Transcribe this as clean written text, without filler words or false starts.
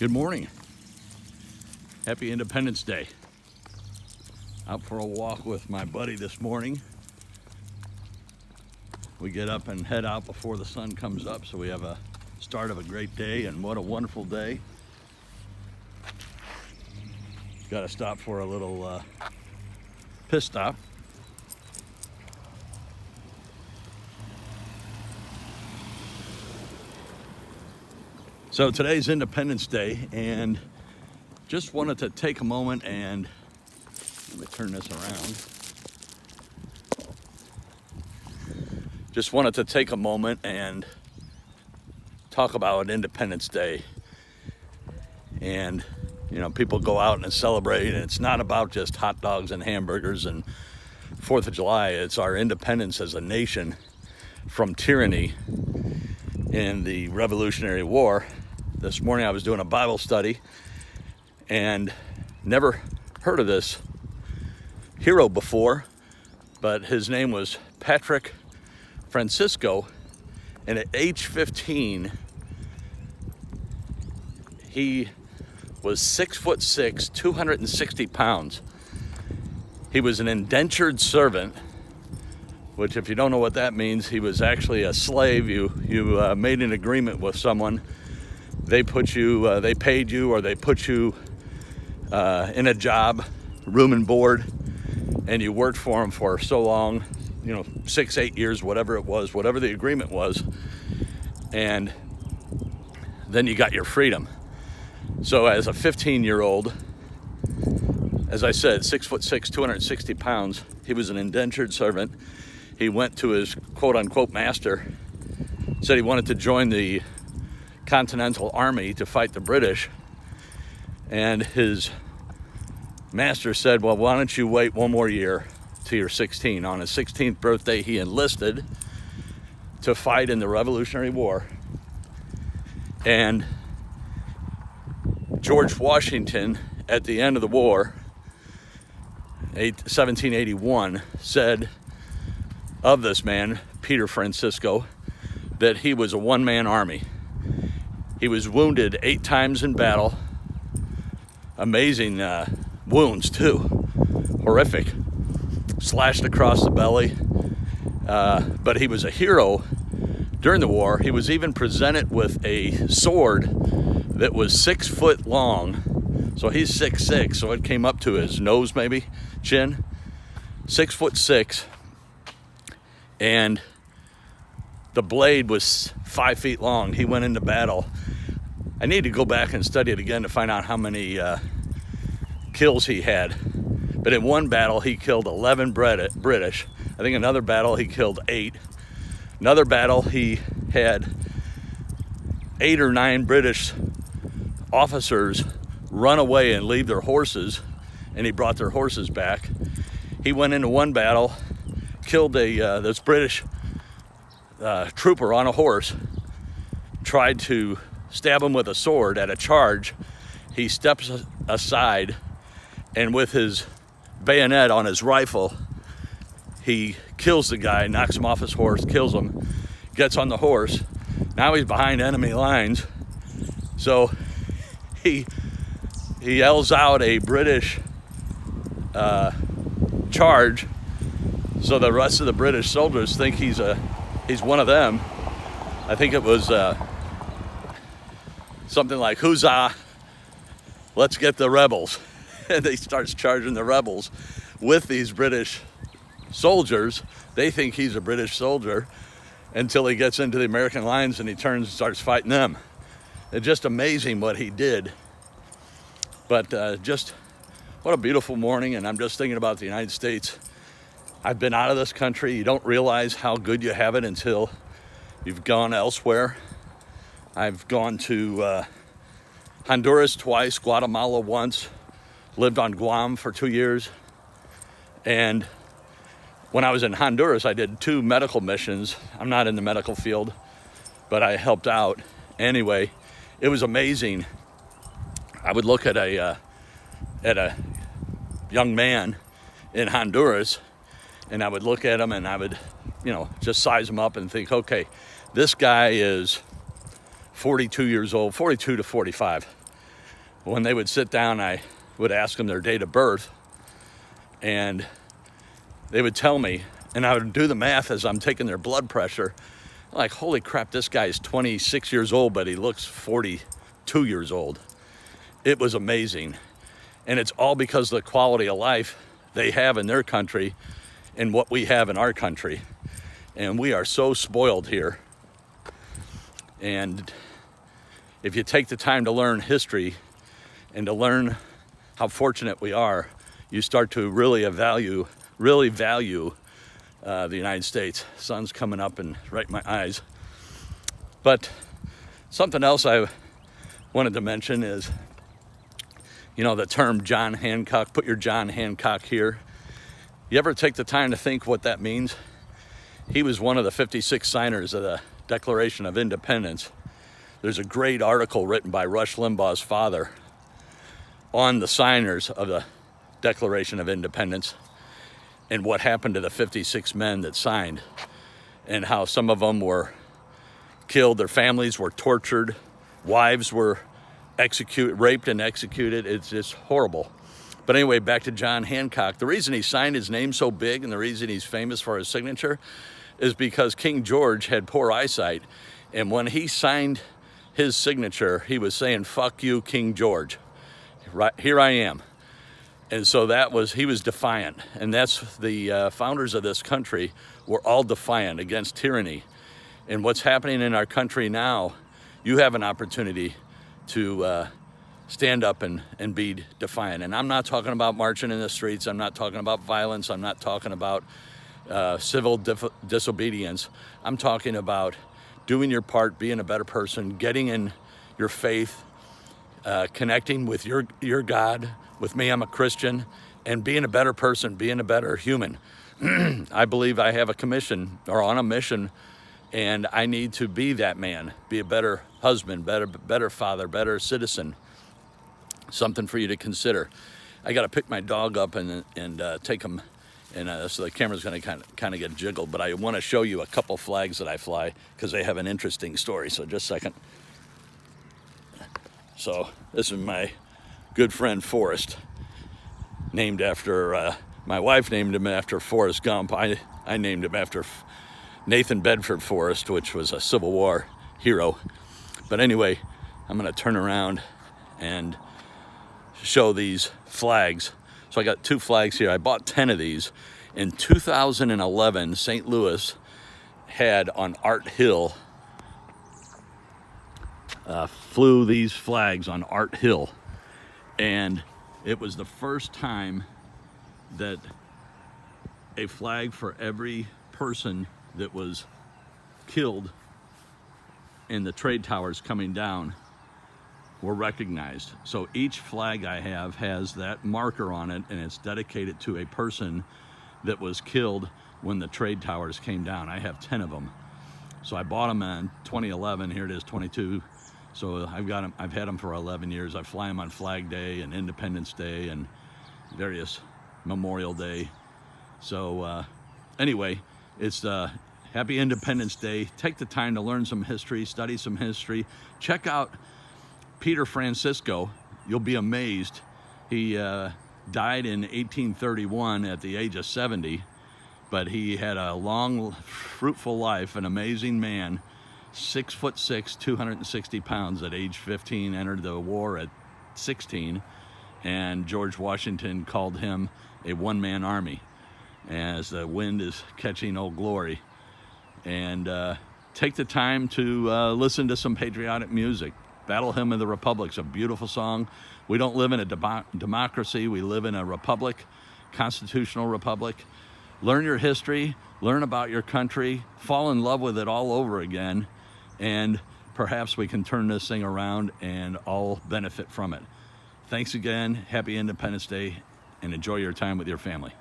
Good morning. Happy Independence Day. Out for a walk with my buddy this morning. We get up and head out before the sun comes up, so we have a start of a great day, and what a wonderful day. Got to stop for a little pit stop. So today's Independence Day, and just wanted to take a moment and let me turn this around. Just wanted to take a moment and talk about Independence Day. And you know, people go out and celebrate, and it's not about just hot dogs and hamburgers and 4th of July. It's our independence as a nation from tyranny in the Revolutionary War. This morning I was doing a Bible study and never heard of this hero before, but his name was Patrick Francisco, and at age 15 he was 6'6", 260 pounds. He was an indentured servant, which, if you don't know what that means, he was actually a slave. You made an agreement with someone. They put you, they paid you, or they put you in a job, room and board, and you worked for them for so long, 6, 8 years, whatever it was, whatever the agreement was, and then you got your freedom. So as a 15-year-old, as I said, 6'6", 260 pounds, he was an indentured servant. He went to his quote-unquote master, said he wanted to join the Continental Army to fight the British, and his master said, well, why don't you wait one more year till you're 16. On his 16th birthday, he enlisted to fight in the Revolutionary War, and George Washington, at the end of the war, 1781, said of this man, Peter Francisco, that he was a one-man army. He was wounded 8 times in battle. Amazing wounds, too. Horrific. Slashed across the belly. But he was a hero during the war. He was even presented with a sword that was 6 foot long. So he's 6'6", so it came up to his nose, maybe, chin. 6'6", and the blade was 5 feet long. He went into battle. I need to go back and study it again to find out how many kills he had. But in one battle, he killed 11 British. I think another battle, he killed 8. Another battle, he had 8 or 9 British officers run away and leave their horses, and he brought their horses back. He went into one battle, killed this British trooper on a horse, tried to stab him with a sword at a charge. He steps aside, and with his bayonet on his rifle, he kills the guy, knocks him off his horse, kills him, gets on the horse. Now he's behind enemy lines, so he yells out a British charge, so the rest of the British soldiers think he's one of them. I think it was something like, "Huzzah, let's get the rebels." And he starts charging the rebels with these British soldiers. They think he's a British soldier until he gets into the American lines and he turns and starts fighting them. It's just amazing what he did. But just what a beautiful morning, and I'm just thinking about the United States. I've been out of this country. You don't realize how good you have it until you've gone elsewhere. I've gone to Honduras twice, Guatemala once, lived on Guam for 2 years. And when I was in Honduras, I did 2 medical missions. I'm not in the medical field, but I helped out. Anyway, it was amazing. I would look at a young man in Honduras, and I would look at him and I would, just size him up and think, okay, this guy is 42 years old, 42 to 45. When they would sit down, I would ask them their date of birth, and they would tell me, and I would do the math as I'm taking their blood pressure. Like, holy crap, this guy's 26 years old, but he looks 42 years old. It was amazing. And it's all because of the quality of life they have in their country and what we have in our country. And we are so spoiled here. And if you take the time to learn history and to learn how fortunate we are, you start to really value the United States. Sun's coming up and right in my eyes. But something else I wanted to mention is, the term John Hancock. Put your John Hancock here. You ever take the time to think what that means? He was one of the 56 signers of the Declaration of Independence. There's a great article written by Rush Limbaugh's father on the signers of the Declaration of Independence and what happened to the 56 men that signed, and how some of them were killed, their families were tortured, wives were raped and executed. It's just horrible. But anyway, back to John Hancock. The reason he signed his name so big and the reason he's famous for his signature is because King George had poor eyesight, and when he signed his signature, he was saying, "Fuck you, King George. Right here I am." And so he was defiant. And that's the founders of this country were all defiant against tyranny. And what's happening in our country now, you have an opportunity to stand up and be defiant. And I'm not talking about marching in the streets. I'm not talking about violence. I'm not talking about civil disobedience. I'm talking about doing your part, being a better person, getting in your faith, connecting with your God. With me, I'm a Christian, and being a better person, being a better human. I believe I have a commission or on a mission, and I need to be that man, be a better husband, better father, better citizen. Something for you to consider. I got to pick my dog up and take him, and so the camera's going to kind of get jiggled, but I want to show you a couple flags that I fly because they have an interesting story. So just a second. So this is my good friend Forrest, named after my wife named him after Forrest Gump. I named him after Nathan Bedford Forrest, which was a Civil War hero. But anyway, I'm going to turn around and show these flags. So I got 2 flags here. I bought 10 of these. In 2011, St. Louis had on Art Hill, flew these flags on Art Hill. And it was the first time that a flag for every person that was killed in the trade towers coming down were recognized. So each flag I have has that marker on it, and it's dedicated to a person that was killed when the trade towers came down. I have 10 of them. So I bought them in 2011. Here it is, 22. So I've got them. I've had them for 11 years. I fly them on Flag Day and Independence Day and various Memorial Day. So anyway, it's Happy Independence Day. Take the time to learn some history, study some history. Check out Peter Francisco. You'll be amazed. He died in 1831 at the age of 70, but he had a long, fruitful life, an amazing man. 6'6", 260 pounds at age 15, entered the war at 16, and George Washington called him a one-man army as the wind is catching Old Glory. And take the time to listen to some patriotic music. Battle Hymn of the Republic's a beautiful song. We don't live in a democracy. We live in a republic, constitutional republic. Learn your history, learn about your country, fall in love with it all over again, and perhaps we can turn this thing around and all benefit from it. Thanks again. Happy Independence Day, and enjoy your time with your family.